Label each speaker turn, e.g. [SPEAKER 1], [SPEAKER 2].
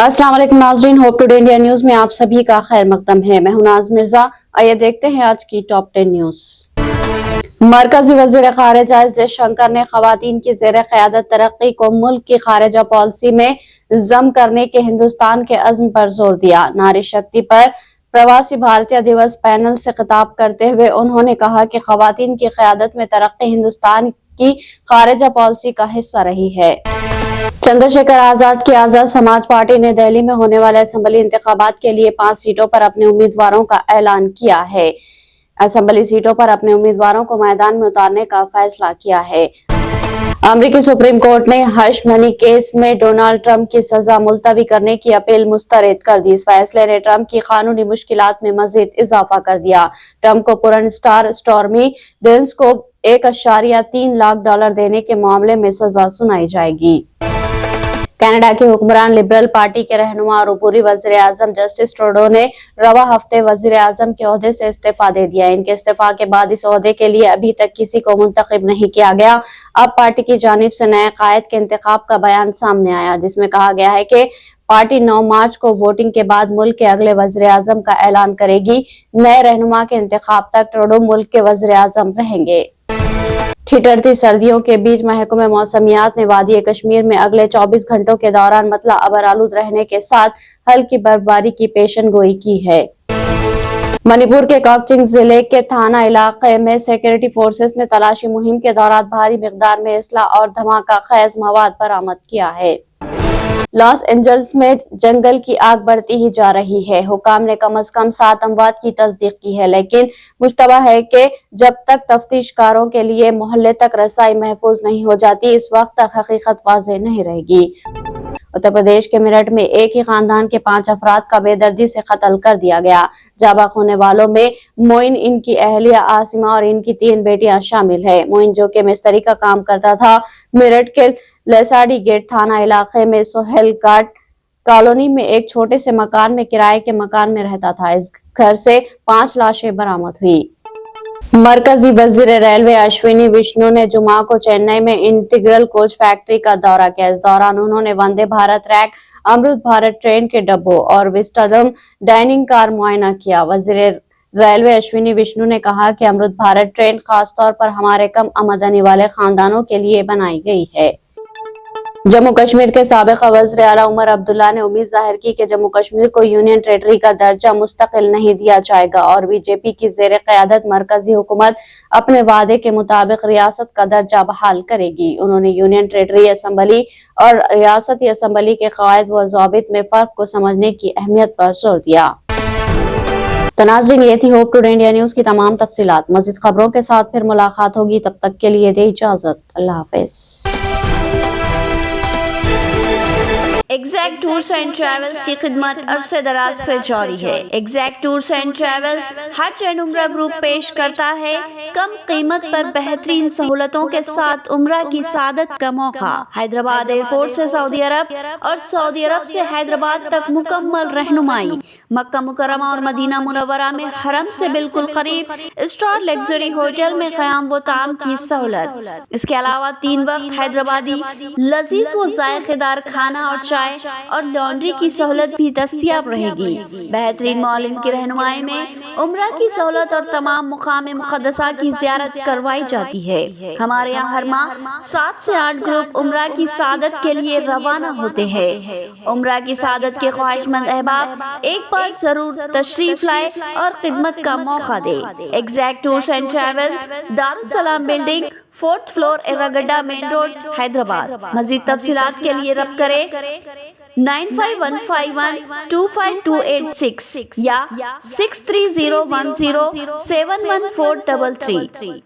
[SPEAKER 1] अस्सलाम वालेकुम नाज़रीन, होप टुडे इंडिया न्यूज में आप सभी का खैर मकदम है। मैं हूं नाज मिर्जा। आइए देखते हैं आज की टॉप 10 न्यूज। मरकजी वज़ीर ख़ारिजा एस जयशंकर ने ख़वातीन की ज़ेर क़यादत तरक्की को मुल्क की ख़ारिजा पॉलिसी में ज़म करने के हिंदुस्तान के अज़्म पर जोर दिया। नारी शक्ति पर प्रवासी भारतीय दिवस पैनल से खिताब करते हुए उन्होंने कहा कि ख़वातीन की क़यादत में तरक्की हिंदुस्तान की ख़ारिजा पॉलिसी का हिस्सा रही है। चंद्रशेखर आजाद की आजाद समाज पार्टी ने दिल्ली में होने वाले असेंबली इंतखाबात के लिए 5 सीटों पर अपने उम्मीदवारों का ऐलान किया है। असेंबली सीटों पर अपने उम्मीदवारों को मैदान में उतारने का फैसला किया है। अमेरिकी सुप्रीम कोर्ट ने हश मनी केस में डोनाल्ड ट्रंप की सजा मुलतवी करने की अपील मुस्तरद कर दी। इस फैसले ने ट्रंप की कानूनी मुश्किलात में मजीद इजाफा कर दिया। ट्रंप को पुरन स्टार स्टॉर्मी डेल्स को $1.3 लाख देने के मामले में सजा सुनाई जाएगी। कनाडा के हुक्मरान लिबरल पार्टी के रहनुमा और पूर्वी वजीर आजम जस्टिस ट्रूडो ने रवा हफ्ते वजीर आजम के ओहदे से इस्तीफा दे दिया। इनके इस्तीफा के बाद इस ओहदे के लिए अभी तक किसी को मुंतखब नहीं किया गया। अब पार्टी की जानिब से नए कायद के इंतखाब का बयान सामने आया, जिसमें कहा गया है कि पार्टी 9 मार्च को वोटिंग के बाद मुल्क के अगले वजीर आजम का ऐलान करेगी। नए रहनुमा के इंतखाब तक ट्रूडो मुल्क के वजीर आजम रहेंगे। ठिठुरती सर्दियों के बीच महकमे मौसमियात ने वादी कश्मीर में अगले 24 घंटों के दौरान मतला अबर आलूद रहने के साथ हल्की बर्फबारी की पेशन गोई की है। मणिपुर के काकचिंग जिले के थाना इलाके में सिक्योरिटी फोर्सेस ने तलाशी मुहिम के दौरान भारी मिकदार में असला और धमाका खैज मवाद बरामद किया है। लॉस एंजल्स में जंगल की आग बढ़ती ही जा रही है। हुकाम ने कम से कम 7 अमवात की तस्दीक की है, लेकिन मुश्तबा है कि जब तक तफ्तीशकारों के लिए मोहल्ले तक रसाई महफूज नहीं हो जाती, इस वक्त तक हकीकत वाज़ेह नहीं रहेगी। उत्तर प्रदेश के मेरठ में एक ही खानदान के 5 अफराद का बेदर्दी से कत्ल कर दिया गया। जाबाक होने वालों में मोइन, इनकी अहलिया आसिमा और इनकी 3 बेटियां शामिल है। मोइन, जो कि मिस्त्री का काम करता था, मेरठ के लेसाडी गेट थाना इलाके में सोहेल घाट कॉलोनी में एक छोटे से मकान में किराए के मकान में रहता था। इस घर से 5 लाशें बरामद हुई। मरकजी वजीर रेलवे अश्विनी वैष्णु ने जुमा को चेन्नई में इंटीग्रल कोच फैक्ट्री का दौरा किया। इस दौरान उन्होंने वंदे भारत रैक, अमृत भारत ट्रेन के डब्बों और विस्टाडम डाइनिंग कार मुआयना किया। वजीर रेलवे अश्विनी वैष्णु ने कहा कि अमृत भारत ट्रेन खासतौर पर हमारे कम आमदनी वाले खानदानों के लिए बनाई गई है। जम्मू कश्मीर के साबिक वज़ीर आला उमर अब्दुल्ला ने उम्मीद जाहिर की कि जम्मू कश्मीर को यूनियन टेरिटरी का दर्जा मुस्तकिल नहीं दिया जाएगा और बीजेपी की ज़ेर क़यादत मरकजी हुकूमत अपने वादे के मुताबिक रियासत का दर्जा बहाल करेगी। उन्होंने यूनियन टेरिटरी असम्बली और रियासती असम्बली के क़वायद व ज़ाबित में फ़र्क को समझने की अहमियत पर जोर दिया। तो नाज़रीन, ये थी होप टुडे इंडिया न्यूज की तमाम तफसीलात। मज़ीद खबरों के साथ फिर मुलाकात होगी, तब तक के लिए दे इजाज़त। अल्लाह हाफ़िज़।
[SPEAKER 2] एग्जैक्ट टूर्स एंड ट्रैवल्स की खिदमत अरसे दराज से जारी है। एग्जैक्ट टूर्स एंड ट्रैवल्स हज एंड उम्रा ग्रुप पेश करता है कम कीमत पर बेहतरीन सहूलतों के साथ उम्रा की सादत का मौका। हैदराबाद एयरपोर्ट से सऊदी अरब और सऊदी अरब से हैदराबाद तक मुकम्मल रहनुमाई। मक्का मुकर्रमा और मदीना मुनव्वरा में हरम से बिल्कुल करीब स्टार लग्जरी होटल में क़याम व ताम की सहूलत। इसके अलावा 3 वक्त हैदराबादी लजीज व जायकेदार खाना और चाय और लॉन्ड्री की सहूलत भी दस्तयाब रहेगी। बेहतरीन मौलिम की रहनुमाई में उम्रा की सहूलत और तमाम मुकाम मुक़द्दसा की ज़ियारत करवाई जाती है। हमारे यहाँ हर माह 7 से 8 ग्रुप उम्रा की सादत के लिए रवाना होते हैं। उम्रा की सादत के ख्वाहिशमंद अहबाब एक बार जरूर तशरीफ लाए और खिदमत का मौका दे। Exact tours and travel, Darussalam building, 4th floor, Erragadda main road, Hyderabad. मज़ीद तफसीलात के लिए रब्त करें 9515125286 या 6301071433।